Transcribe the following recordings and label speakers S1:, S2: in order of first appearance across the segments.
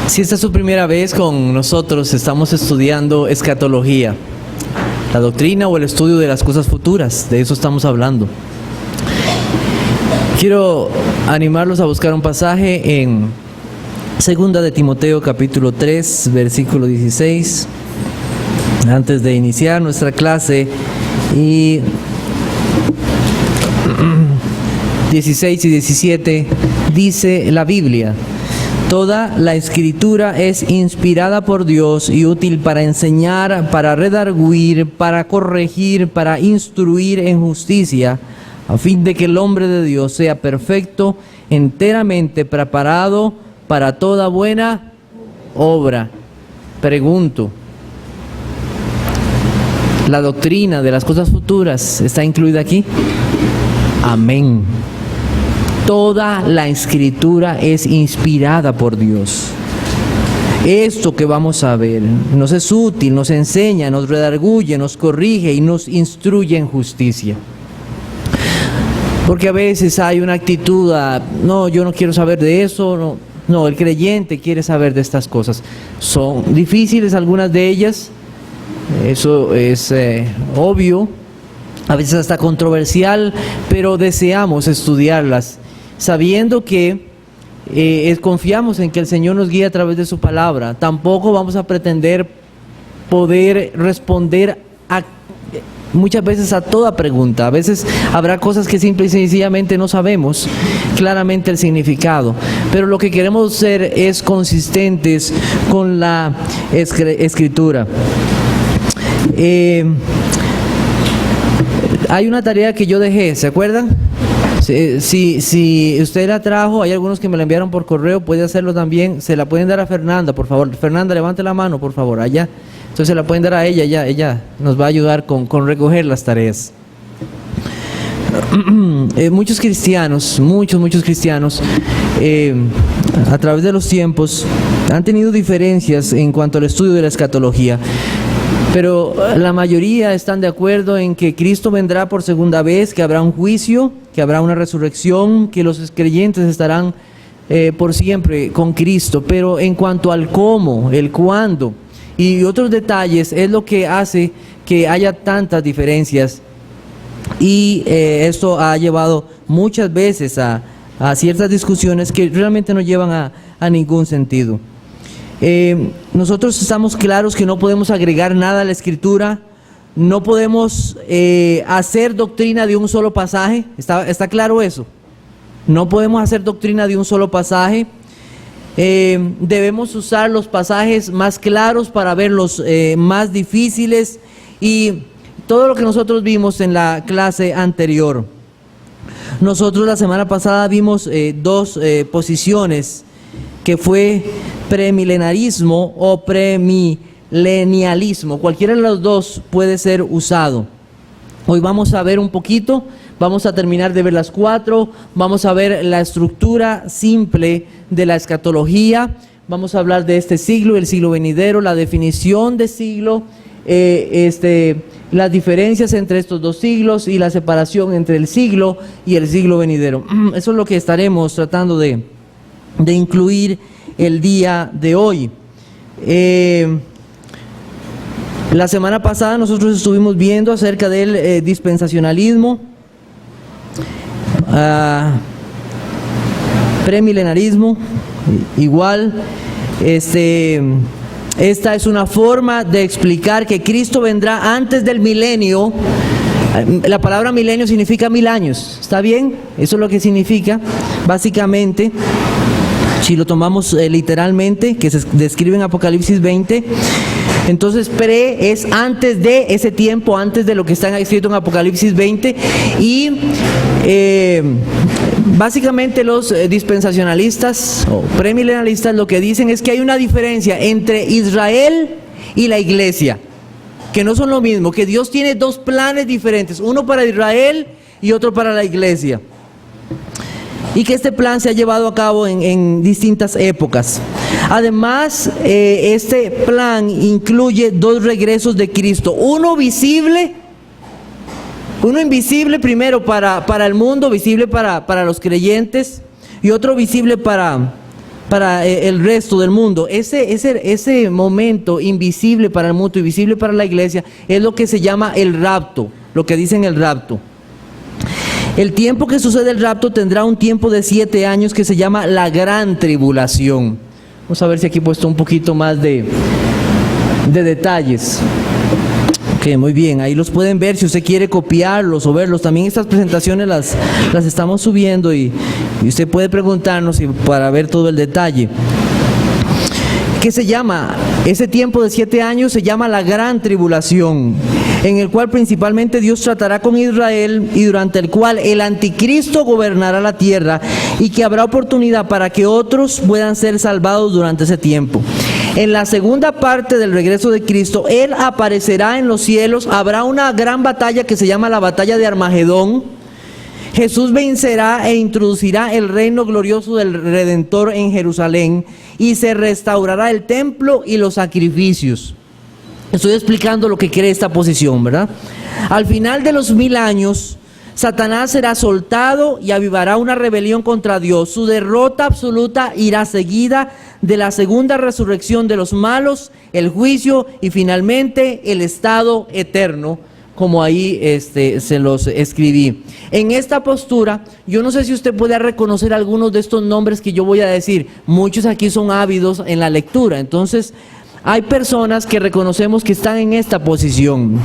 S1: Si esta es su primera vez con nosotros, estamos estudiando escatología, la doctrina o el estudio de las cosas futuras, de eso estamos hablando. Quiero animarlos a buscar un pasaje en 2 de Timoteo capítulo 3, versículo 16, antes de iniciar nuestra clase, y 16 y 17 dice la Biblia: toda la escritura es inspirada por Dios y útil para enseñar, para redarguir, para corregir, para instruir en justicia, a fin de que el hombre de Dios sea perfecto, enteramente preparado para toda buena obra. Pregunto, ¿la doctrina de las cosas futuras está incluida aquí? Amén. Toda la escritura es inspirada por Dios. Esto que vamos a ver nos es útil, nos enseña, nos redarguye, nos corrige y nos instruye en justicia. Porque a veces hay una actitud no, yo no quiero saber de eso, no, el creyente quiere saber de estas cosas. Son difíciles algunas de ellas, eso es obvio, a veces hasta controversial, pero deseamos estudiarlas, sabiendo que confiamos en que el Señor nos guía a través de su palabra. Tampoco vamos a pretender poder responder muchas veces a toda pregunta. A veces habrá cosas que simple y sencillamente no sabemos claramente el significado, pero lo que queremos ser es consistentes con la escritura. Hay una tarea que yo dejé, ¿se acuerdan? Si usted la trajo, hay algunos que me la enviaron por correo, puede hacerlo también. Se la pueden dar a Fernanda, por favor. Fernanda, levante la mano, por favor, allá. Entonces se la pueden dar a ella, ella nos va a ayudar con recoger las tareas. Muchos cristianos, muchos cristianos, a través de los tiempos, han tenido diferencias en cuanto al estudio de la escatología. Pero la mayoría están de acuerdo en que Cristo vendrá por segunda vez, que habrá un juicio, que habrá una resurrección, que los creyentes estarán por siempre con Cristo. Pero en cuanto al cómo, el cuándo y otros detalles, es lo que hace que haya tantas diferencias. Y esto ha llevado muchas veces a ciertas discusiones que realmente no llevan a ningún sentido. Nosotros estamos claros que no podemos agregar nada a la escritura, no podemos hacer doctrina de un solo pasaje. ¿Está claro eso? No podemos hacer doctrina de un solo pasaje. Debemos usar los pasajes más claros para ver los más difíciles, y todo lo que nosotros vimos en la clase anterior. Nosotros la semana pasada vimos dos posiciones, que fue premilenarismo o premilenialismo. Cualquiera de los dos puede ser usado. Hoy vamos a ver un poquito, vamos a terminar de ver las 4, vamos a ver la estructura simple de la escatología, vamos a hablar de este siglo, el siglo venidero, la definición de siglo, las diferencias entre estos dos siglos y la separación entre el siglo y el siglo venidero. Eso es lo que estaremos tratando de incluir el día de hoy. La semana pasada nosotros estuvimos viendo acerca del dispensacionalismo, premilenarismo, igual. Esta es una forma de explicar que Cristo vendrá antes del milenio. La palabra milenio significa 1000 años, ¿está bien? Eso es lo que significa, básicamente. Si lo tomamos literalmente, que se describe en Apocalipsis 20, entonces pre es antes de ese tiempo, antes de lo que está escrito en Apocalipsis 20, y básicamente los dispensacionalistas o premilenialistas lo que dicen es que hay una diferencia entre Israel y la iglesia, que no son lo mismo, que Dios tiene dos planes diferentes, uno para Israel y otro para la iglesia, y que este plan se ha llevado a cabo en distintas épocas. Además, este plan incluye dos regresos de Cristo, uno visible, uno invisible primero para el mundo, visible para los creyentes, y otro visible para para el resto del mundo. Ese momento invisible para el mundo y visible para la iglesia es lo que se llama el rapto, lo que dicen el rapto. El tiempo que sucede el rapto tendrá un tiempo de 7 años que se llama la gran tribulación. Vamos a ver si aquí he puesto un poquito más de detalles. Ok, muy bien, ahí los pueden ver si usted quiere copiarlos o verlos. También estas presentaciones las estamos subiendo y usted puede preguntarnos para ver todo el detalle. ¿Qué se llama? Ese tiempo de 7 años se llama la gran tribulación, en el cual principalmente Dios tratará con Israel y durante el cual el anticristo gobernará la tierra y que habrá oportunidad para que otros puedan ser salvados durante ese tiempo. En la segunda parte del regreso de Cristo, Él aparecerá en los cielos, habrá una gran batalla que se llama la batalla de Armagedón. Jesús vencerá e introducirá el reino glorioso del Redentor en Jerusalén y se restaurará el templo y los sacrificios. Estoy explicando lo que quiere esta posición, ¿verdad? Al final de los 1000 años, Satanás será soltado y avivará una rebelión contra Dios. Su derrota absoluta irá seguida de la segunda resurrección de los malos, el juicio y finalmente el estado eterno, como ahí se los escribí. En esta postura, yo no sé si usted puede reconocer algunos de estos nombres que yo voy a decir. Muchos aquí son ávidos en la lectura, entonces hay personas que reconocemos que están en esta posición.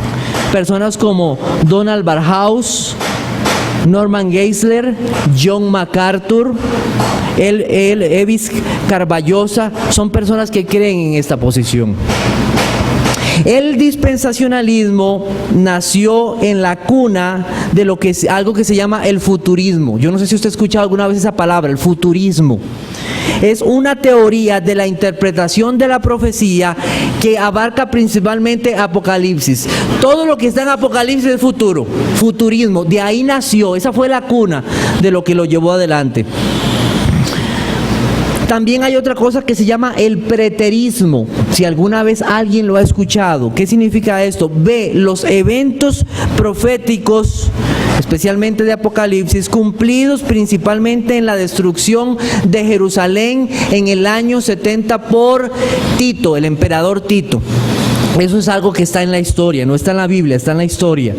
S1: Personas como Donald Barhouse, Norman Geisler, John MacArthur, Evis Carballosa, son personas que creen en esta posición. El dispensacionalismo nació en la cuna de algo que se llama el futurismo. Yo no sé si usted ha escuchado alguna vez esa palabra, el futurismo. Es una teoría de la interpretación de la profecía que abarca principalmente Apocalipsis. Todo lo que está en Apocalipsis es futuro, futurismo. De ahí nació, esa fue la cuna de lo que lo llevó adelante. También hay otra cosa que se llama el preterismo. Si alguna vez alguien lo ha escuchado, ¿qué significa esto? Ve los eventos proféticos, especialmente de Apocalipsis, cumplidos principalmente en la destrucción de Jerusalén en el año 70 por Tito, el emperador Tito. Eso es algo que está en la historia, no está en la Biblia, está en la historia,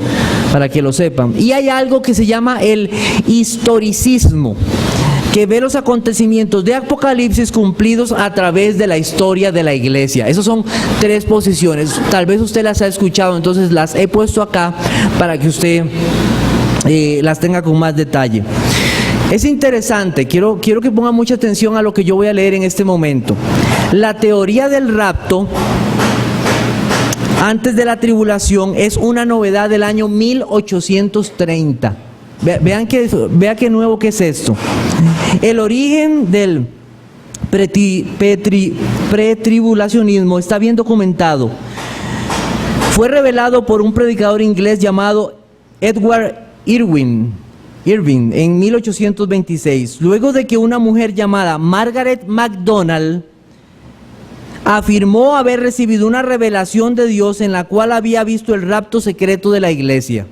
S1: para que lo sepan. Y hay algo que se llama el historicismo, que ve los acontecimientos de Apocalipsis cumplidos a través de la historia de la iglesia. Esas son 3 posiciones. Tal vez usted las ha escuchado, entonces las he puesto acá para que usted las tenga con más detalle. Es interesante, quiero que ponga mucha atención a lo que yo voy a leer en este momento. La teoría del rapto antes de la tribulación es una novedad del año 1830. Vea qué nuevo que es esto. El origen del pretribulacionismo está bien documentado. Fue revelado por un predicador inglés llamado Edward Irving en 1826, luego de que una mujer llamada Margaret MacDonald afirmó haber recibido una revelación de Dios en la cual había visto el rapto secreto de la iglesia.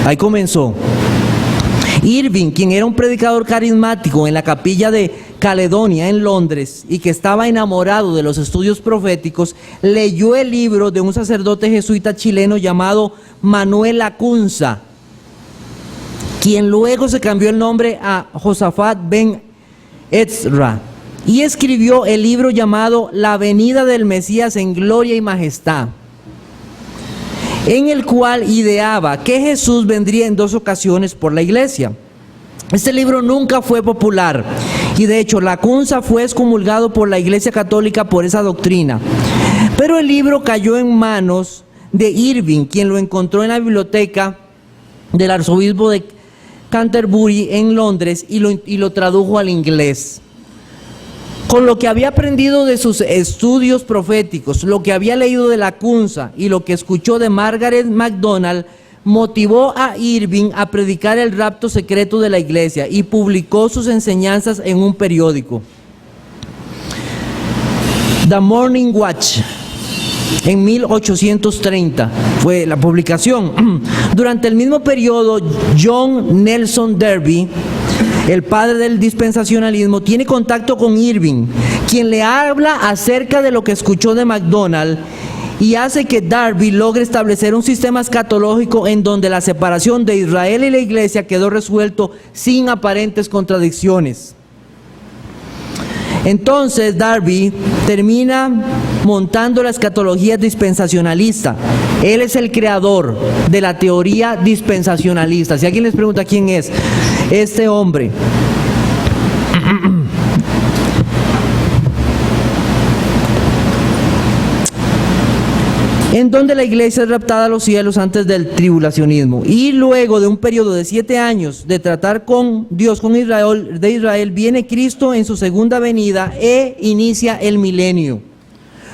S1: Ahí comenzó. Irving, quien era un predicador carismático en la capilla de Caledonia en Londres y que estaba enamorado de los estudios proféticos, leyó el libro de un sacerdote jesuita chileno llamado Manuel Lacunza, quien luego se cambió el nombre a Josafat Ben Ezra y escribió el libro llamado La venida del Mesías en gloria y majestad, en el cual ideaba que Jesús vendría en 2 ocasiones por la iglesia. Este libro nunca fue popular y de hecho Lacunza fue excomulgado por la Iglesia Católica por esa doctrina. Pero el libro cayó en manos de Irving, quien lo encontró en la biblioteca del arzobispo de Canterbury en Londres y lo tradujo al inglés. Con lo que había aprendido de sus estudios proféticos, lo que había leído de Lacunza y lo que escuchó de Margaret MacDonald, motivó a Irving a predicar el rapto secreto de la iglesia y publicó sus enseñanzas en un periódico, The Morning Watch, en 1830 fue la publicación. Durante el mismo periodo, John Nelson Darby el padre del dispensacionalismo, tiene contacto con Irving, quien le habla acerca de lo que escuchó de MacDonald y hace que Darby logre establecer un sistema escatológico en donde la separación de Israel y la iglesia quedó resuelto sin aparentes contradicciones. Entonces Darby termina montando la escatología dispensacionalista. Él es el creador de la teoría dispensacionalista. Si alguien les pregunta quién es este hombre, en donde la iglesia es raptada a los cielos antes del tribulacionismo. Y luego de un periodo de 7 años de tratar con Dios, con Israel, viene Cristo en su segunda venida e inicia el milenio.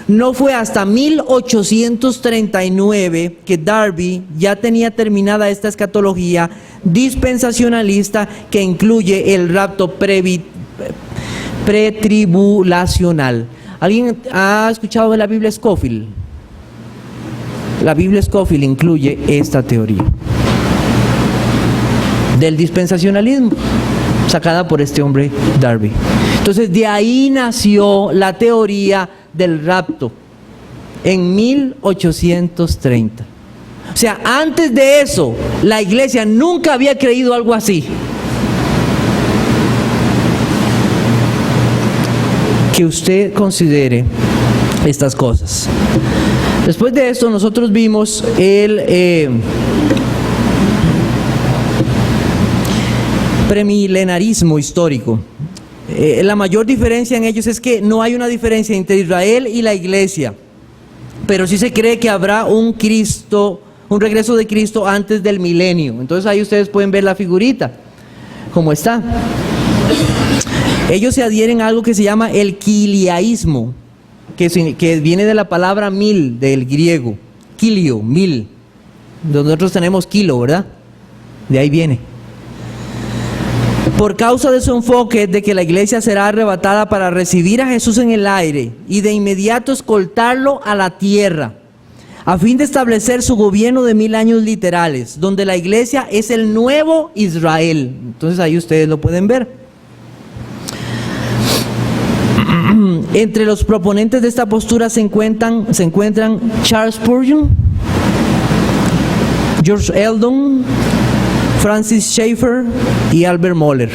S1: No fue hasta 1839 que Darby ya tenía terminada esta escatología dispensacionalista que incluye el rapto pretribulacional. ¿Alguien ha escuchado de la Biblia Scofield? La Biblia Scofield incluye esta teoría del dispensacionalismo, sacada por este hombre Darby. Entonces de ahí nació la teoría del rapto en 1830. O sea, antes de eso, la iglesia nunca había creído algo así. Que usted considere estas cosas. Después de esto nosotros vimos el premilenarismo histórico. La mayor diferencia en ellos es que no hay una diferencia entre Israel y la iglesia, pero sí se cree que habrá un regreso de Cristo antes del milenio. Entonces ahí ustedes pueden ver la figurita, cómo está. Ellos se adhieren a algo que se llama el quiliaísmo, que viene de la palabra mil, del griego, kilio, mil. Nosotros tenemos kilo, ¿verdad? De ahí viene. Por causa de su enfoque de que la iglesia será arrebatada para recibir a Jesús en el aire y de inmediato escoltarlo a la tierra, a fin de establecer su gobierno de 1000 años literales, donde la iglesia es el nuevo Israel. Entonces ahí ustedes lo pueden ver. Entre los proponentes de esta postura se encuentran Charles Spurgeon, George Eldon, Francis Schaeffer y Albert Mohler.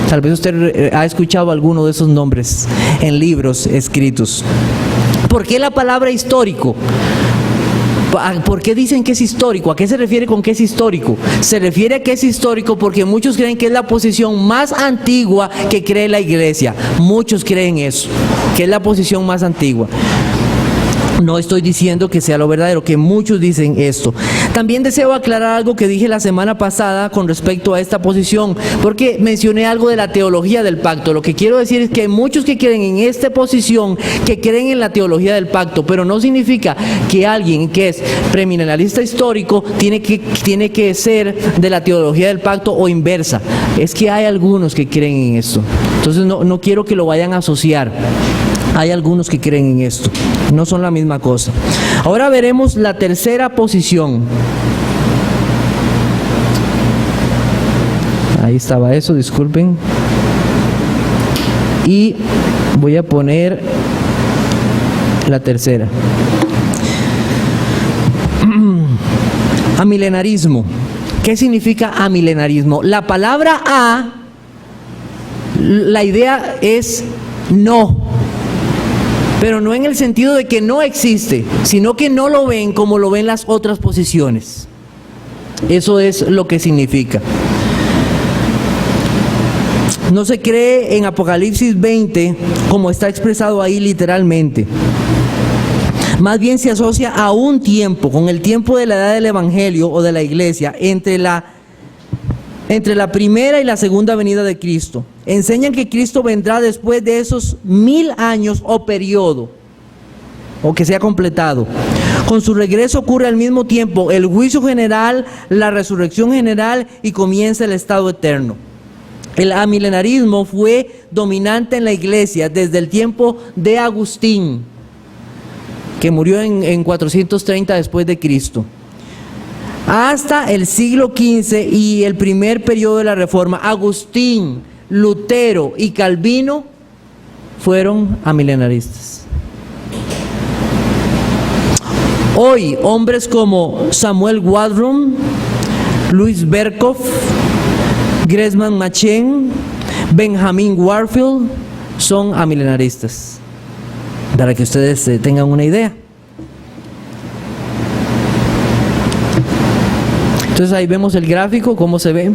S1: Tal vez usted ha escuchado alguno de esos nombres en libros escritos. ¿Por qué la palabra histórico? ¿Por qué dicen que es histórico? ¿A qué se refiere con que es histórico? Se refiere a que es histórico porque muchos creen que es la posición más antigua que cree la iglesia. Muchos creen eso, que es la posición más antigua. No estoy diciendo que sea lo verdadero, que muchos dicen esto. También deseo aclarar algo que dije la semana pasada con respecto a esta posición, porque mencioné algo de la teología del pacto. Lo que quiero decir es que hay muchos que creen en esta posición, que creen en la teología del pacto, pero no significa que alguien que es premilenialista histórico tiene que ser de la teología del pacto o inversa. Es que hay algunos que creen en esto. Entonces no quiero que lo vayan a asociar. Hay algunos que creen en esto, no son la misma cosa. Ahora veremos la tercera posición. Ahí estaba eso, disculpen. Y voy a poner la tercera. Amilenarismo. ¿Qué significa amilenarismo? La palabra a, la idea es no. Pero no en el sentido de que no existe, sino que no lo ven como lo ven las otras posiciones. Eso es lo que significa. No se cree en Apocalipsis 20 como está expresado ahí literalmente. Más bien se asocia a un tiempo, con el tiempo de la edad del Evangelio o de la iglesia, entre la primera y la segunda venida de Cristo. Enseñan que Cristo vendrá después de esos 1000 años o periodo, o que sea completado. Con su regreso ocurre al mismo tiempo el juicio general, la resurrección general y comienza el estado eterno. El amilenarismo fue dominante en la iglesia desde el tiempo de Agustín, que murió en 430 después de Cristo, hasta el siglo XV y el primer periodo de la Reforma, Agustín, Lutero y Calvino fueron amilenaristas. Hoy, hombres como Samuel Wadrum, Louis Berkhoff, Gresham Machen, Benjamin Warfield son amilenaristas, para que ustedes tengan una idea. Entonces ahí vemos el gráfico, cómo se ve.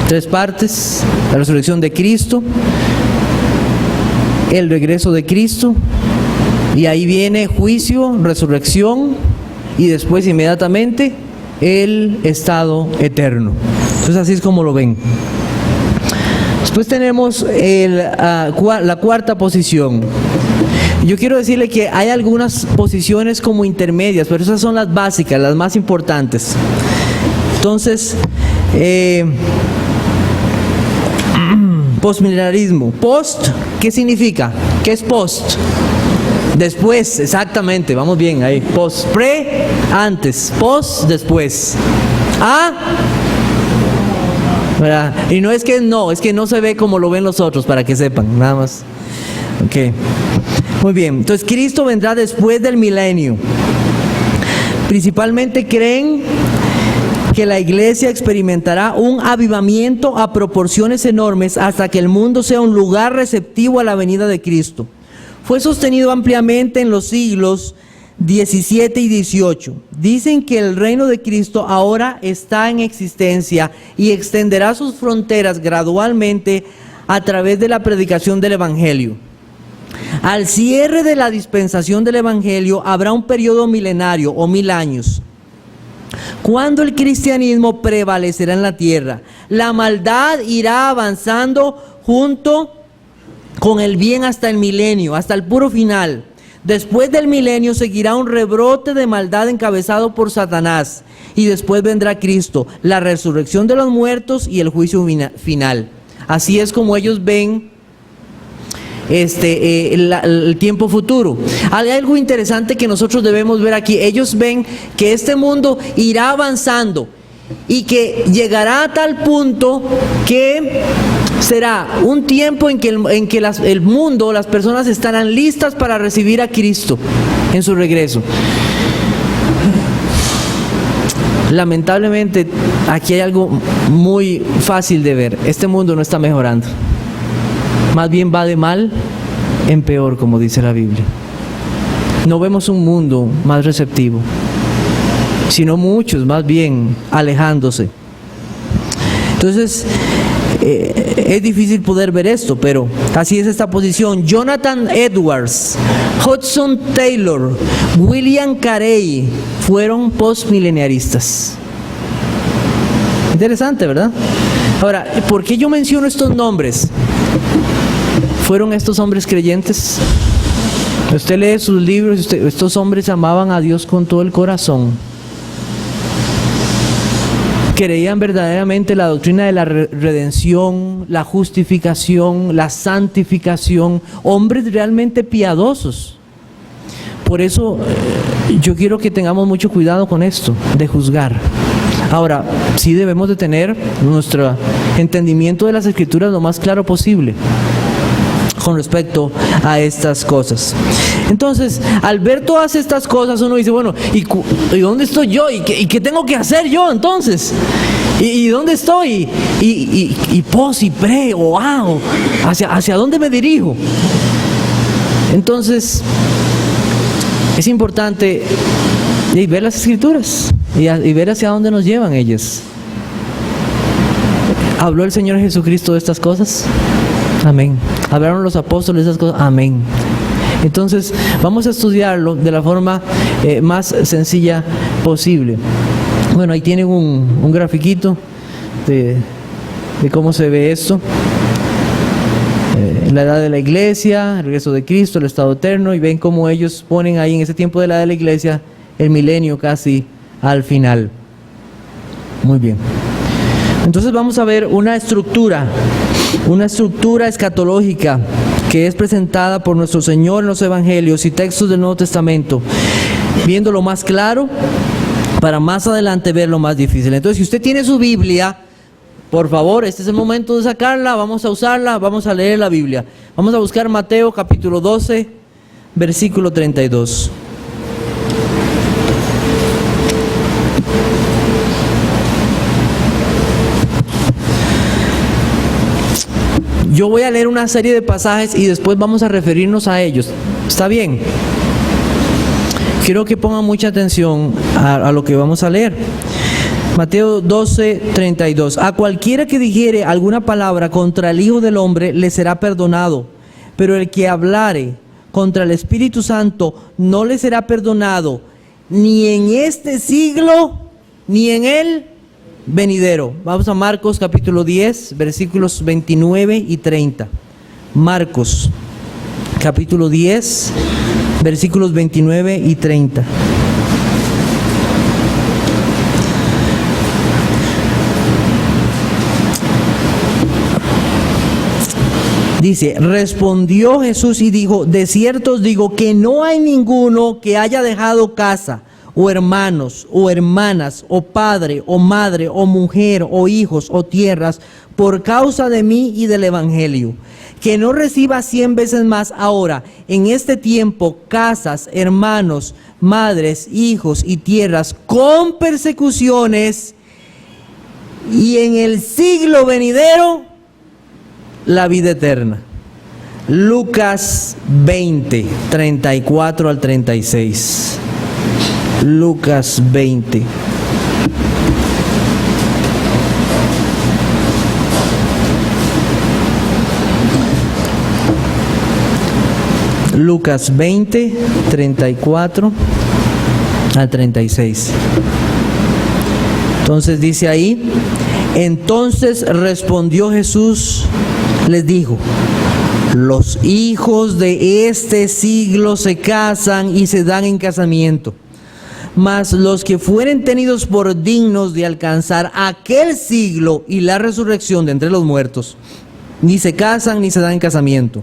S1: 3 partes: la resurrección de Cristo, el regreso de Cristo, y ahí viene juicio, resurrección, y después inmediatamente el estado eterno. Entonces así es como lo ven. Después tenemos la cuarta posición. Yo quiero decirle que hay algunas posiciones como intermedias, pero esas son las básicas, las más importantes. Entonces, postmilenarismo. Post, ¿qué significa? ¿Qué es post? Después, exactamente, vamos bien ahí. Post, pre, antes, post, después. ¿Verdad? Y no, es que no se ve como lo ven los otros, para que sepan, nada más. Ok. Muy bien, entonces Cristo vendrá después del milenio. Principalmente creen que la iglesia experimentará un avivamiento a proporciones enormes hasta que el mundo sea un lugar receptivo a la venida de Cristo. Fue sostenido ampliamente en los siglos XVII y XVIII. Dicen que el reino de Cristo ahora está en existencia y extenderá sus fronteras gradualmente a través de la predicación del Evangelio. Al cierre de la dispensación del Evangelio habrá un periodo milenario o 1000 años, cuando el cristianismo prevalecerá en la tierra. La maldad irá avanzando junto con el bien hasta el milenio, hasta el puro final. Después del milenio seguirá un rebrote de maldad encabezado por Satanás, y después vendrá Cristo, la resurrección de los muertos y el juicio final. Así es como ellos ven el tiempo futuro. Hay algo interesante que nosotros debemos ver aquí. Ellos ven que este mundo irá avanzando y que llegará a tal punto que será un tiempo en que el mundo, las personas estarán listas para recibir a Cristo en su regreso. Lamentablemente, aquí hay algo muy fácil de ver. Este mundo no está mejorando. Más bien va de mal en peor, como dice la Biblia. No vemos un mundo más receptivo, sino muchos más bien alejándose. Entonces, es difícil poder ver esto, pero así es esta posición. Jonathan Edwards, Hudson Taylor, William Carey fueron postmileniaristas. Interesante, ¿verdad? Ahora, ¿por qué yo menciono estos nombres? ¿Fueron estos hombres creyentes? Usted lee sus libros, estos hombres amaban a Dios con todo el corazón. Creían verdaderamente la doctrina de la redención, la justificación, la santificación. Hombres realmente piadosos. Por eso yo quiero que tengamos mucho cuidado con esto, de juzgar. Ahora, sí debemos de tener nuestro entendimiento de las Escrituras lo más claro posible con respecto a estas cosas. Entonces, al ver todas estas cosas, uno dice, bueno, ¿y dónde estoy yo? ¿Y qué tengo que hacer yo entonces? ¿Y dónde estoy? ¿Y pos y pre o hacia dónde me dirijo? Entonces, es importante ver las Escrituras y ver hacia dónde nos llevan ellas. ¿Habló el Señor Jesucristo de estas cosas? Amén. ¿Hablaron los apóstoles de esas cosas? Amén. Entonces, vamos a estudiarlo de la forma más sencilla posible. Bueno, ahí tienen un grafiquito de cómo se ve esto. La edad de la iglesia, el regreso de Cristo, el estado eterno, y ven cómo ellos ponen ahí en ese tiempo de la edad de la iglesia el milenio casi al final. Muy bien. Entonces vamos a ver una estructura escatológica que es presentada por nuestro Señor en los Evangelios y textos del Nuevo Testamento, viéndolo más claro para más adelante ver lo más difícil. Entonces, si usted tiene su Biblia, por favor, este es el momento de sacarla, vamos a usarla, vamos a leer la Biblia. Vamos a buscar Mateo capítulo 12, versículo 32. Yo voy a leer una serie de pasajes y después vamos a referirnos a ellos. ¿Está bien? Quiero que pongan mucha atención a lo que vamos a leer. Mateo 12, 32. A cualquiera que dijere alguna palabra contra el Hijo del Hombre le será perdonado, pero el que hablare contra el Espíritu Santo no le será perdonado, ni en este siglo, ni en el venidero. Vamos a Marcos capítulo 10, versículos 29 y 30. Marcos capítulo 10, versículos 29 y 30. Dice, respondió Jesús y dijo, de cierto os digo que no hay ninguno que haya dejado casa, o hermanos, o hermanas, o padre, o madre, o mujer, o hijos, o tierras, por causa de mí y del Evangelio, que no reciba 100 veces más ahora, en este tiempo, casas, hermanos, madres, hijos y tierras, con persecuciones, y en el siglo venidero, la vida eterna. Lucas 20, 34 al 36. Lucas 20. Lucas 20, 34 al 36. Entonces dice ahí, entonces respondió Jesús, les dijo, los hijos de este siglo se casan y se dan en casamiento, mas los que fueren tenidos por dignos de alcanzar aquel siglo y la resurrección de entre los muertos, ni se casan ni se dan en casamiento,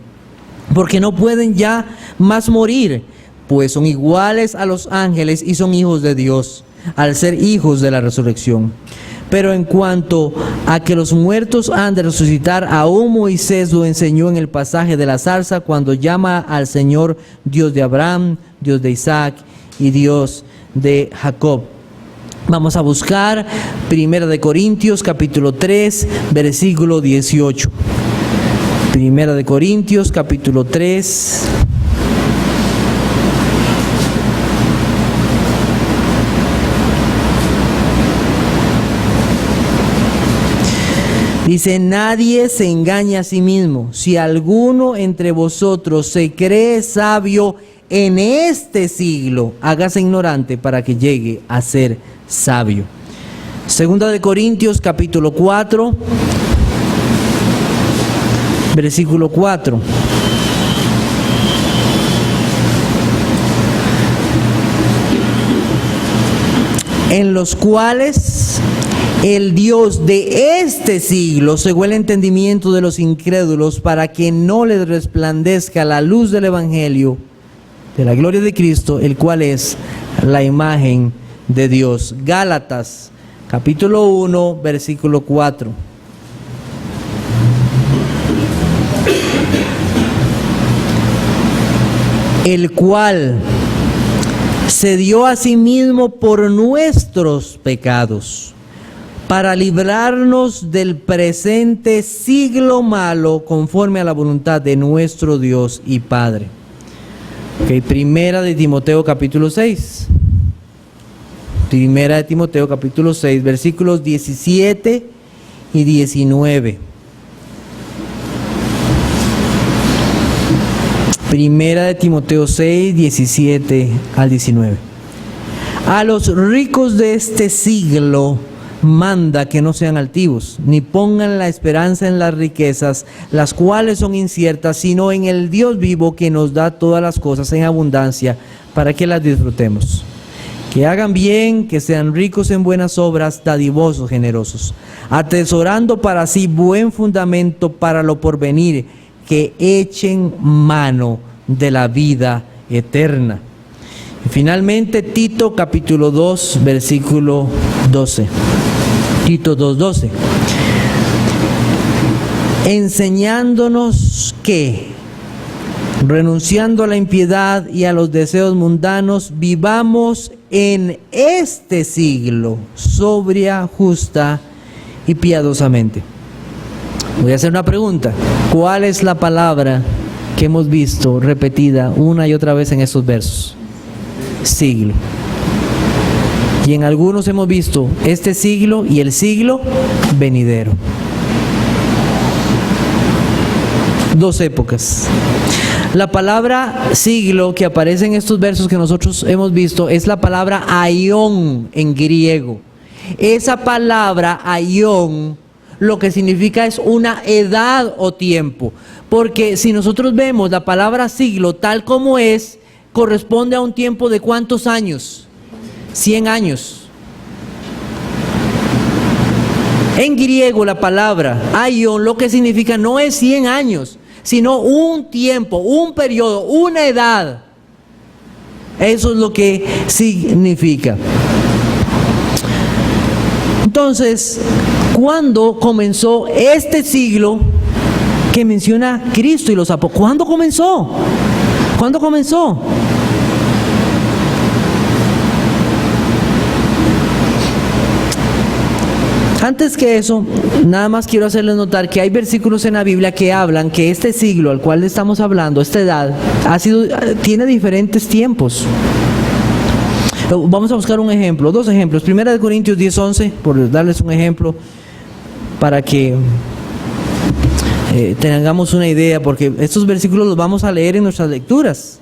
S1: porque no pueden ya más morir, pues son iguales a los ángeles y son hijos de Dios, al ser hijos de la resurrección. Pero en cuanto a que los muertos han de resucitar, aún Moisés lo enseñó en el pasaje de la zarza, cuando llama al Señor Dios de Abraham, Dios de Isaac y Dios de Jacob. Vamos a buscar 1 Corintios capítulo 3, versículo 18. 1 Corintios capítulo 3. Dice, nadie se engaña a sí mismo. Si alguno entre vosotros se cree sabio en este siglo, hágase ignorante para que llegue a ser sabio. 2 Corintios capítulo 4, versículo 4. En los cuales el Dios de este siglo cegó el entendimiento de los incrédulos para que no les resplandezca la luz del Evangelio de la gloria de Cristo, el cual es la imagen de Dios. Gálatas capítulo 1, versículo 4. El cual se dio a sí mismo por nuestros pecados, para librarnos del presente siglo malo, conforme a la voluntad de nuestro Dios y Padre. Primera de Timoteo capítulo 6. Primera de Timoteo capítulo 6, versículos 17 y 19. Primera de Timoteo 6, 17 al 19. A los ricos de este siglo manda que no sean altivos, ni pongan la esperanza en las riquezas, las cuales son inciertas, sino en el Dios vivo, que nos da todas las cosas en abundancia para que las disfrutemos. Que hagan bien, que sean ricos en buenas obras, dadivosos, generosos, atesorando para sí buen fundamento para lo porvenir, que echen mano de la vida eterna. Y finalmente, Tito capítulo 2, versículo 12. Tito 2:12. Enseñándonos que, renunciando a la impiedad y a los deseos mundanos, vivamos en este siglo sobria, justa y piadosamente. Voy a hacer una pregunta. ¿Cuál es la palabra que hemos visto repetida una y otra vez en estos versos? Siglo. Y en algunos hemos visto este siglo y el siglo venidero. Dos épocas. La palabra siglo que aparece en estos versos que nosotros hemos visto es la palabra aión en griego. Esa palabra aión lo que significa es una edad o tiempo. Porque si nosotros vemos la palabra siglo tal como es, corresponde a un tiempo de ¿cuántos años? 100 años. En griego la palabra aion lo que significa no es 100 años, sino un tiempo, un periodo, una edad. Eso es lo que significa. Entonces, ¿cuándo comenzó este siglo que menciona Cristo y los apóstoles? ¿Cuándo comenzó? ¿Cuándo comenzó? Antes que eso, nada más quiero hacerles notar que hay versículos en la Biblia que hablan que este siglo al cual estamos hablando, esta edad, tiene diferentes tiempos. Vamos a buscar un ejemplo, dos ejemplos. 1 Corintios 10:11, por darles un ejemplo, para que tengamos una idea, porque estos versículos los vamos a leer en nuestras lecturas.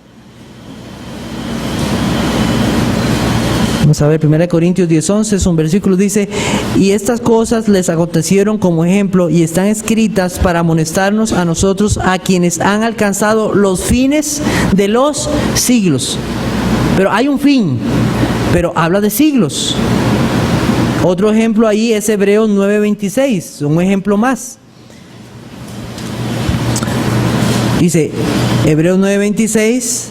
S1: Vamos a ver, 1 Corintios 10:11 es un versículo, dice: y estas cosas les acontecieron como ejemplo y están escritas para amonestarnos a nosotros, a quienes han alcanzado los fines de los siglos. Pero hay un fin, pero habla de siglos. Otro ejemplo ahí es Hebreos 9:26, un ejemplo más. Dice, Hebreos 9:26,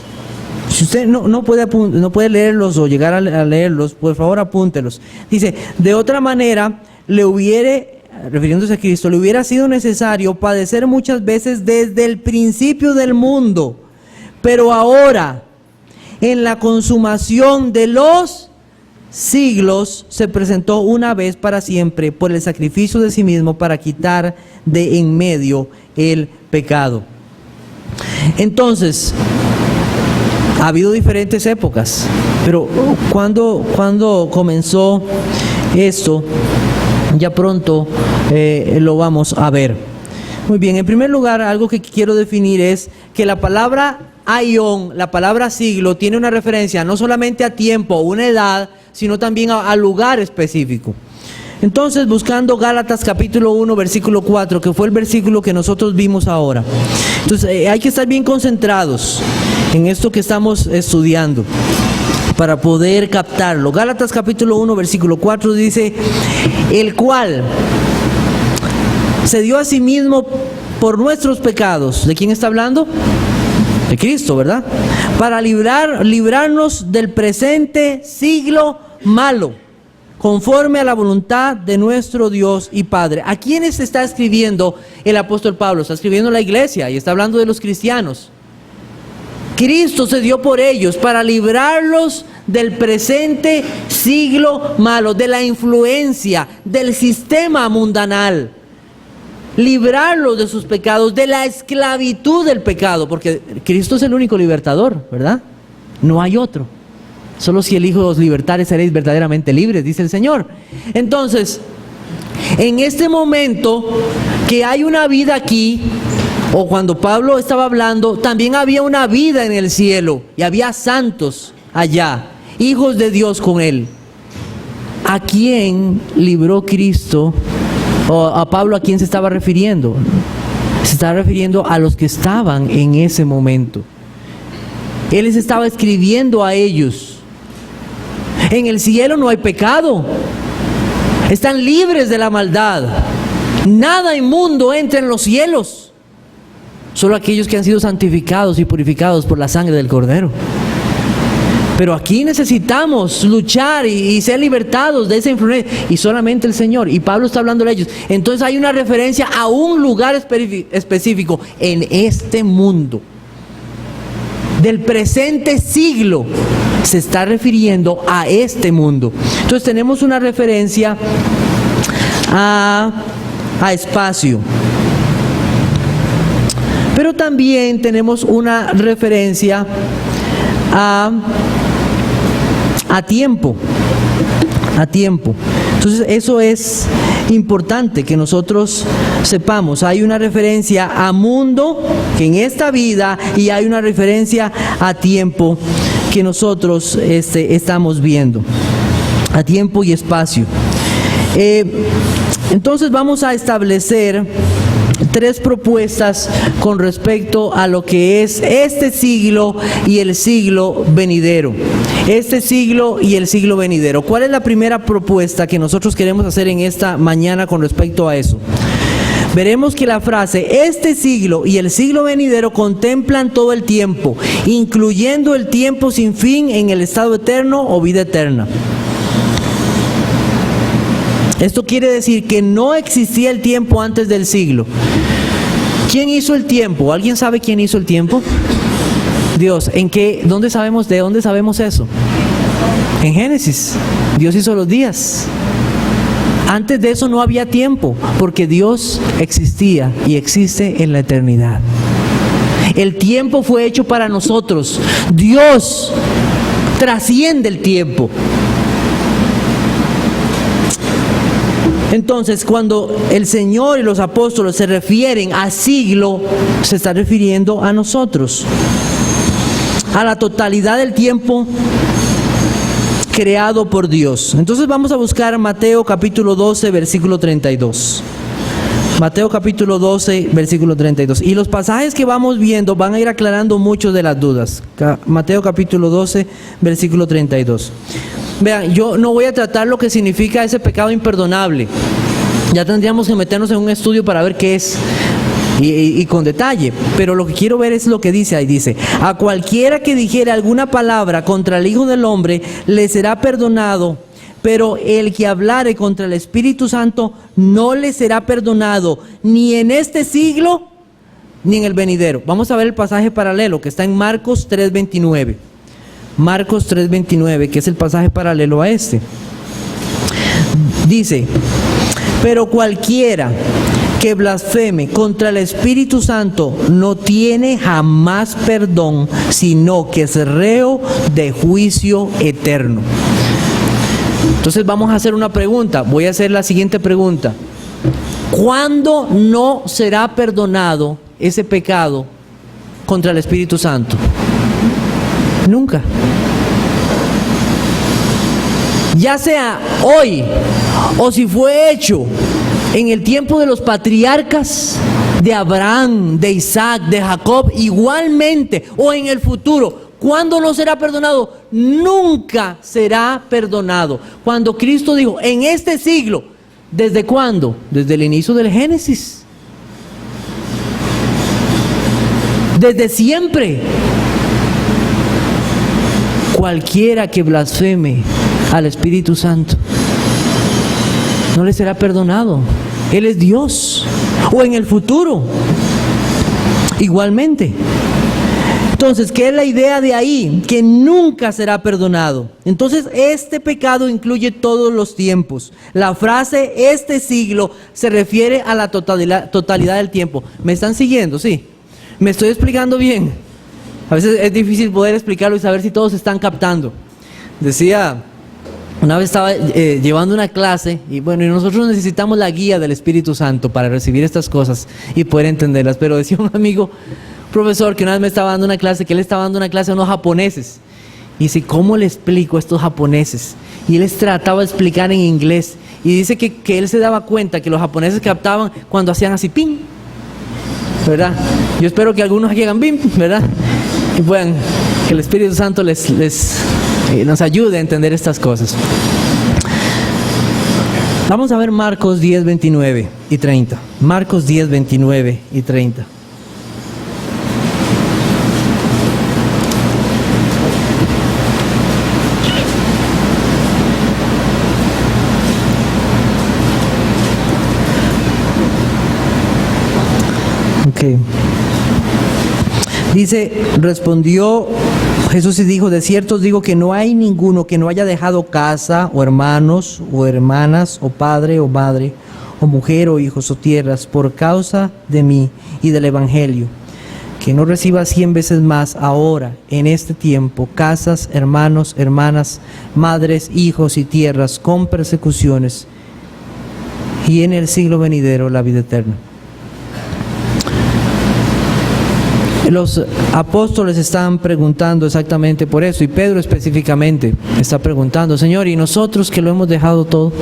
S1: si usted no puede leerlos o llegar a leerlos, por favor apúntelos. Dice, de otra manera, refiriéndose a Cristo, le hubiera sido necesario padecer muchas veces desde el principio del mundo, pero ahora, en la consumación de los siglos, se presentó una vez para siempre por el sacrificio de sí mismo para quitar de en medio el pecado. Entonces, ha habido diferentes épocas, pero cuando comenzó esto, ya pronto lo vamos a ver. Muy bien, en primer lugar, algo que quiero definir es que la palabra aion, la palabra siglo, tiene una referencia no solamente a tiempo o una edad, sino también a lugar específico. Entonces, buscando Gálatas capítulo 1, versículo 4, que fue el versículo que nosotros vimos ahora. Entonces, hay que estar bien concentrados en esto que estamos estudiando para poder captarlo. Gálatas capítulo 1, versículo 4 dice: el cual se dio a sí mismo por nuestros pecados. ¿De quién está hablando? De Cristo, ¿verdad? Para librarnos del presente siglo malo, conforme a la voluntad de nuestro Dios y Padre. ¿A quiénes está escribiendo el apóstol Pablo? Está escribiendo a la iglesia y está hablando de los cristianos. Cristo se dio por ellos para librarlos del presente siglo malo, de la influencia del sistema mundanal. Librarlos de sus pecados, de la esclavitud del pecado, porque Cristo es el único libertador, ¿verdad? No hay otro. Solo si el Hijo os libertare seréis verdaderamente libres, dice el Señor. Entonces, en este momento que hay una vida aquí, o cuando Pablo estaba hablando, también había una vida en el cielo, y había santos allá, hijos de Dios con él. ¿A quién libró Cristo? O a Pablo, ¿a quién se estaba refiriendo? Se estaba refiriendo a los que estaban en ese momento. Él les estaba escribiendo a ellos. En el cielo no hay pecado. Están libres de la maldad. Nada inmundo entra en los cielos. Solo aquellos que han sido santificados y purificados por la sangre del Cordero. Pero aquí necesitamos luchar y ser libertados de esa influencia, y solamente el Señor. Y Pablo está hablando de ellos. Entonces hay una referencia a un lugar específico en este mundo. Del presente siglo se está refiriendo a este mundo. Entonces tenemos una referencia a espacio. Pero también tenemos una referencia a tiempo. A tiempo. Entonces eso es importante que nosotros sepamos. Hay una referencia a mundo, que en esta vida, y hay una referencia a tiempo que nosotros estamos viendo. A tiempo y espacio. Entonces vamos a establecer 3 propuestas con respecto a lo que es este siglo y el siglo venidero. Este siglo y el siglo venidero. ¿Cuál es la primera propuesta que nosotros queremos hacer en esta mañana con respecto a eso? Veremos que la frase este siglo y el siglo venidero contemplan todo el tiempo, incluyendo el tiempo sin fin en el estado eterno o vida eterna. Esto quiere decir que no existía el tiempo antes del siglo. ¿Quién hizo el tiempo? ¿Alguien sabe quién hizo el tiempo? Dios. ¿De dónde sabemos eso? En Génesis. Dios hizo los días. Antes de eso no había tiempo, porque Dios existía y existe en la eternidad. El tiempo fue hecho para nosotros. Dios trasciende el tiempo. Entonces, cuando el Señor y los apóstoles se refieren a siglo, se está refiriendo a nosotros, a la totalidad del tiempo creado por Dios. Entonces vamos a buscar Mateo capítulo 12, versículo 32. Mateo capítulo 12, versículo 32. Y los pasajes que vamos viendo van a ir aclarando muchas de las dudas. Mateo capítulo 12, versículo 32. Vean, yo no voy a tratar lo que significa ese pecado imperdonable. Ya tendríamos que meternos en un estudio para ver qué es y con detalle. Pero lo que quiero ver es lo que dice ahí. Dice: a cualquiera que dijere alguna palabra contra el Hijo del Hombre le será perdonado, pero el que hablare contra el Espíritu Santo no le será perdonado, ni en este siglo ni en el venidero. Vamos a ver el pasaje paralelo que está en Marcos 3:29. Marcos 3:29, que es el pasaje paralelo a este. Dice: pero cualquiera que blasfeme contra el Espíritu Santo no tiene jamás perdón, sino que es reo de juicio eterno. Entonces vamos a hacer una pregunta. Voy a hacer la siguiente pregunta: ¿cuándo no será perdonado ese pecado contra el Espíritu Santo? Nunca. Ya sea hoy o si fue hecho en el tiempo de los patriarcas, de Abraham, de Isaac, de Jacob, igualmente, o en el futuro, ¿cuándo no será perdonado? Nunca será perdonado. Cuando Cristo dijo, en este siglo, ¿desde cuándo? Desde el inicio del Génesis. Desde siempre. Cualquiera que blasfeme al Espíritu Santo no le será perdonado. Él es Dios. O en el futuro, igualmente. Entonces, ¿qué es la idea de ahí? Que nunca será perdonado. Entonces, este pecado incluye todos los tiempos. La frase este siglo se refiere a la totalidad del tiempo. ¿Me están siguiendo? Sí. ¿Me estoy explicando bien? A veces es difícil poder explicarlo y saber si todos están captando. Decía, una vez estaba llevando una clase y nosotros necesitamos la guía del Espíritu Santo para recibir estas cosas y poder entenderlas. Pero decía un amigo, profesor, que una vez me estaba dando una clase, que él estaba dando una clase a unos japoneses. Y dice, ¿cómo le explico a estos japoneses? Y él les trataba de explicar en inglés. Y dice que él se daba cuenta que los japoneses captaban cuando hacían así, ping, ¿verdad? Yo espero que algunos hagan bim, ¿verdad? Y puedan, que el Espíritu Santo nos ayude a entender estas cosas. Vamos a ver Marcos 10, 29 y 30. Marcos 10, 29 y 30. Ok. Dice, respondió Jesús y dijo, de cierto os digo que no hay ninguno que no haya dejado casa, o hermanos, o hermanas, o padre, o madre, o mujer, o hijos, o tierras, por causa de mí y del Evangelio, que no reciba 100 veces más ahora, en este tiempo, casas, hermanos, hermanas, madres, hijos y tierras, con persecuciones, y en el siglo venidero la vida eterna. Los apóstoles están preguntando exactamente por eso, y Pedro específicamente está preguntando, Señor, ¿y nosotros que lo hemos dejado todo?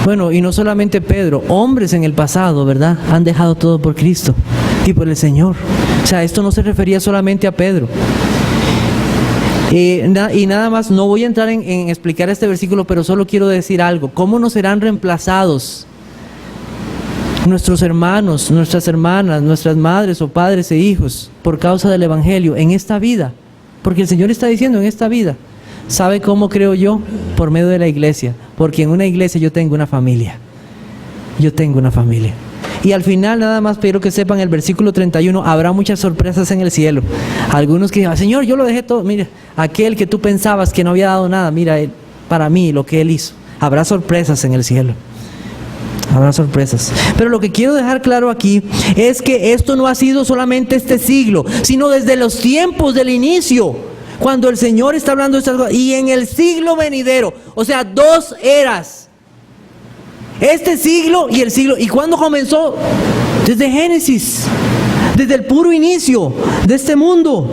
S1: Bueno, y no solamente Pedro, hombres en el pasado, ¿verdad? Han dejado todo por Cristo y por el Señor. O sea, esto no se refería solamente a Pedro. Y nada más, no voy a entrar en explicar este versículo, pero solo quiero decir algo. ¿Cómo no serán reemplazados nuestros hermanos, nuestras hermanas, nuestras madres o padres e hijos por causa del Evangelio en esta vida? Porque el Señor está diciendo en esta vida. ¿Sabe cómo creo yo? Por medio de la iglesia. Porque en una iglesia yo tengo una familia. Yo tengo una familia. Y al final, nada más quiero que sepan, el versículo 31, habrá muchas sorpresas en el cielo. Algunos que digan, Señor, yo lo dejé todo. Mira, aquel que tú pensabas que no había dado nada, mira, para mí lo que Él hizo. Habrá sorpresas en el cielo. Habrá sorpresas. Pero lo que quiero dejar claro aquí es que esto no ha sido solamente este siglo, sino desde los tiempos del inicio, cuando el Señor está hablando de estas cosas, y en el siglo venidero, o sea, 2 eras. Este siglo y el siglo. ¿Y cuándo comenzó? Desde Génesis, desde el puro inicio de este mundo.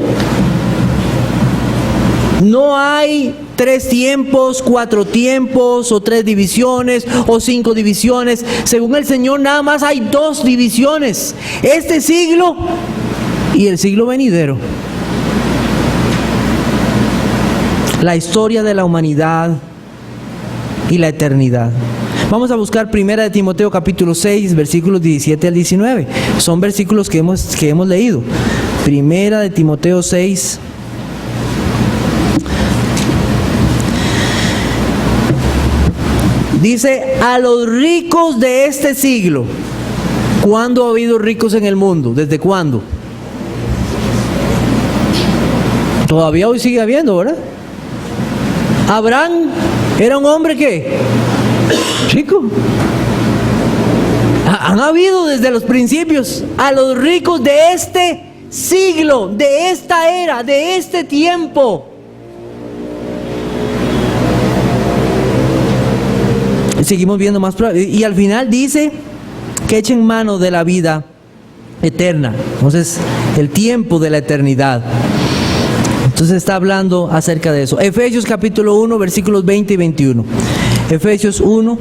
S1: No hay 3 tiempos, 4 tiempos, o 3 divisiones, o 5 divisiones. Según el Señor, nada más hay 2 divisiones: este siglo y el siglo venidero. La historia de la humanidad y la eternidad. Vamos a buscar 1 de Timoteo capítulo 6, versículos 17 al 19. Son versículos que hemos leído. 1 de Timoteo 6. Dice, a los ricos de este siglo. ¿Cuándo ha habido ricos en el mundo? ¿Desde cuándo? Todavía hoy sigue habiendo, ¿verdad? Abraham era un hombre que rico. Han habido desde los principios a los ricos de este siglo, de esta era, de este tiempo. Seguimos viendo más pruebas. Y al final dice que echen mano de la vida eterna. Entonces, el tiempo de la eternidad. Entonces está hablando acerca de eso. Efesios capítulo 1, versículos 20 y 21. Efesios 1.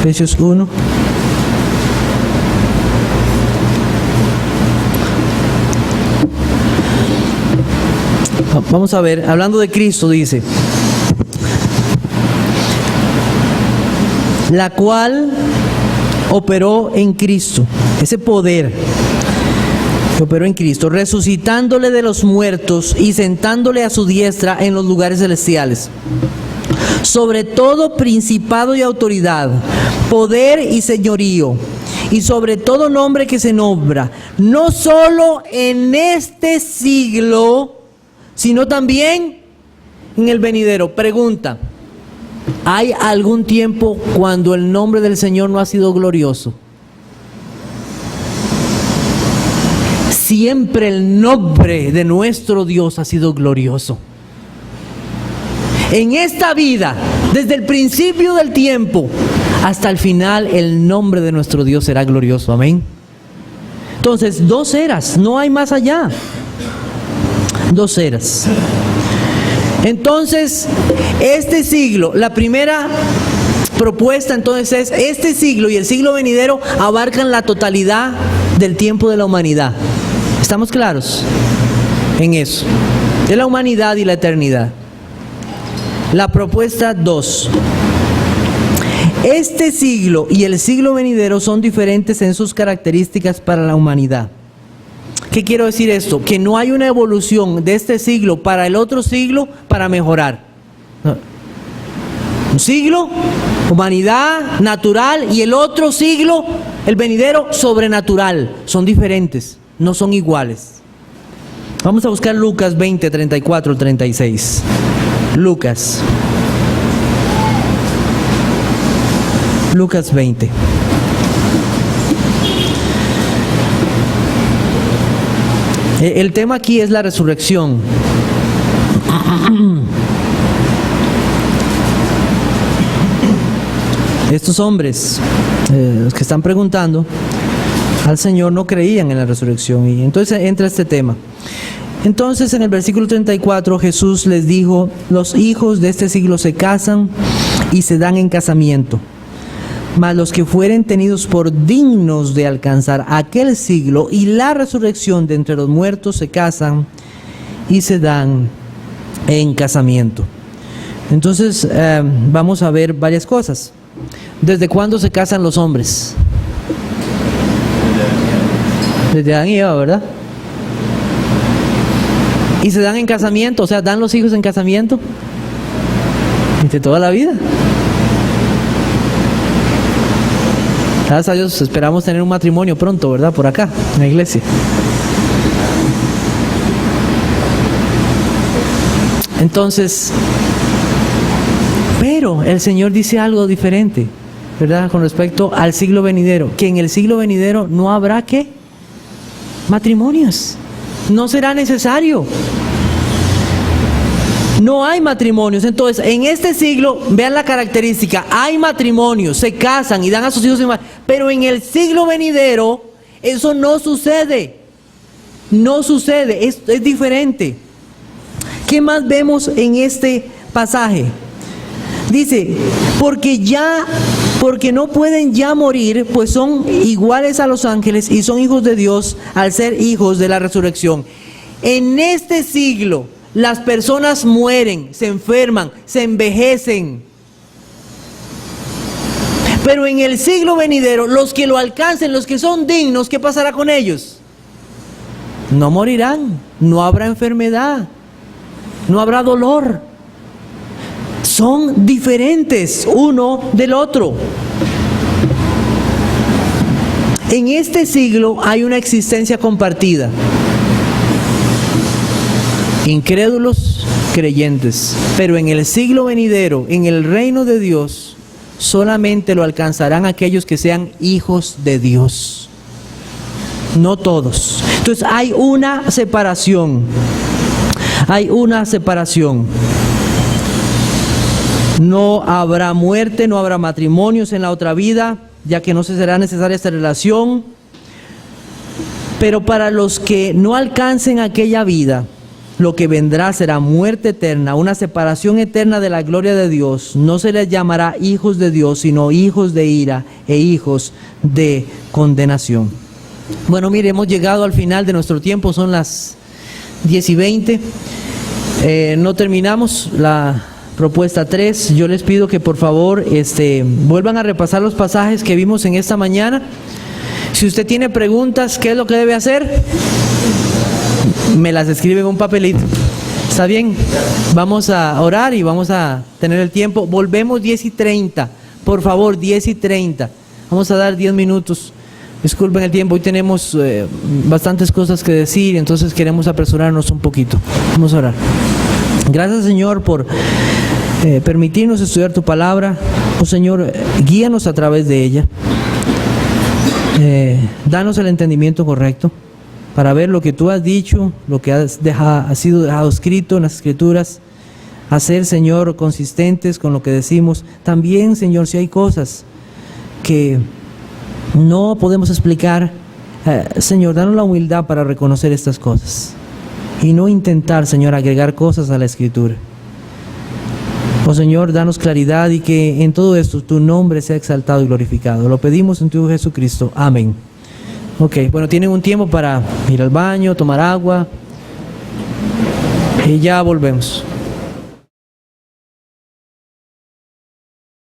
S1: Efesios 1. Vamos a ver, hablando de Cristo, dice, la cual operó en Cristo, ese poder que operó en Cristo, resucitándole de los muertos y sentándole a su diestra en los lugares celestiales, sobre todo principado y autoridad, poder y señorío, y sobre todo nombre que se nombra, no solo en este siglo, sino también en el venidero. Pregunta, ¿hay algún tiempo cuando el nombre del Señor no ha sido glorioso? Siempre el nombre de nuestro Dios ha sido glorioso. En esta vida, desde el principio del tiempo hasta el final, el nombre de nuestro Dios será glorioso. Amén. Entonces, 2 eras, no hay más allá. 2 eras. Entonces, este siglo, la primera propuesta entonces es, este siglo y el siglo venidero abarcan la totalidad del tiempo de la humanidad. ¿Estamos claros en eso? De la humanidad y la eternidad. La propuesta 2. Este siglo y el siglo venidero son diferentes en sus características para la humanidad. ¿Qué quiero decir esto? Que no hay una evolución de este siglo para el otro siglo para mejorar. Un siglo, humanidad natural, y el otro siglo, el venidero, sobrenatural. Son diferentes, no son iguales. Vamos a buscar Lucas 20, 34, 36. Lucas 20. El tema aquí es la resurrección. Estos hombres, los que están preguntando al Señor, no creían en la resurrección, y entonces entra este tema. Entonces en el versículo 34 Jesús les dijo: los hijos de este siglo se casan y se dan en casamiento, mas los que fueren tenidos por dignos de alcanzar aquel siglo y la resurrección de entre los muertos se casan y se dan en casamiento. Entonces vamos a ver varias cosas. ¿Desde cuándo se casan los hombres? Desde Adán y Eva, ¿verdad? Y se dan en casamiento, o sea, dan los hijos en casamiento de toda la vida. Gracias a Dios esperamos tener un matrimonio pronto, ¿verdad? Por acá, en la iglesia. Entonces, pero el Señor dice algo diferente, ¿verdad? Con respecto al siglo venidero, que en el siglo venidero no habrá ¿qué? Matrimonios. No será necesario. No hay matrimonios. Entonces, en este siglo, vean la característica, hay matrimonios, se casan y dan a sus hijos, pero en el siglo venidero, eso no sucede. No sucede, es diferente. ¿Qué más vemos en este pasaje? Dice, porque no pueden ya morir, pues son iguales a los ángeles y son hijos de Dios al ser hijos de la resurrección. En este siglo, las personas mueren, se enferman, se envejecen. Pero en el siglo venidero, los que lo alcancen, los que son dignos, ¿qué pasará con ellos? No morirán, no habrá enfermedad, no habrá dolor. Son diferentes uno del otro. En este siglo hay una existencia compartida. Incrédulos, creyentes. Pero en el siglo venidero, en el reino de Dios, solamente lo alcanzarán aquellos que sean hijos de Dios. No todos. Entonces hay una separación. Hay una separación. No habrá muerte, no habrá matrimonios en la otra vida, ya que no se será necesaria esta relación. Pero para los que no alcancen aquella vida, lo que vendrá será muerte eterna, una separación eterna de la gloria de Dios. No se les llamará hijos de Dios, sino hijos de ira e hijos de condenación. Bueno, mire, hemos llegado al final de nuestro tiempo, son las 10:20. No terminamos la propuesta 3. Yo les pido que por favor vuelvan a repasar los pasajes que vimos en esta mañana. Si usted tiene preguntas, ¿qué es lo que debe hacer? Me las escribe en un papelito. ¿Está bien? Vamos a orar y vamos a tener el tiempo. Volvemos 10:30. Por favor, 10:30. Vamos a dar 10 minutos. Disculpen el tiempo. Hoy tenemos bastantes cosas que decir, entonces queremos apresurarnos un poquito. Vamos a orar. Gracias, Señor, por permitirnos estudiar tu palabra. Oh Señor, guíanos a través de ella. Danos el entendimiento correcto para ver lo que tú has dicho, lo que ha sido dejado escrito en las Escrituras. Hacer, Señor, consistentes con lo que decimos. También, Señor, si hay cosas que no podemos explicar, Señor, danos la humildad para reconocer estas cosas y no intentar, Señor, agregar cosas a la Escritura. Oh Señor, danos claridad y que en todo esto tu nombre sea exaltado y glorificado. Lo pedimos en tu Hijo Jesucristo. Amén. Ok, bueno, tienen un tiempo para ir al baño, tomar agua y ya volvemos.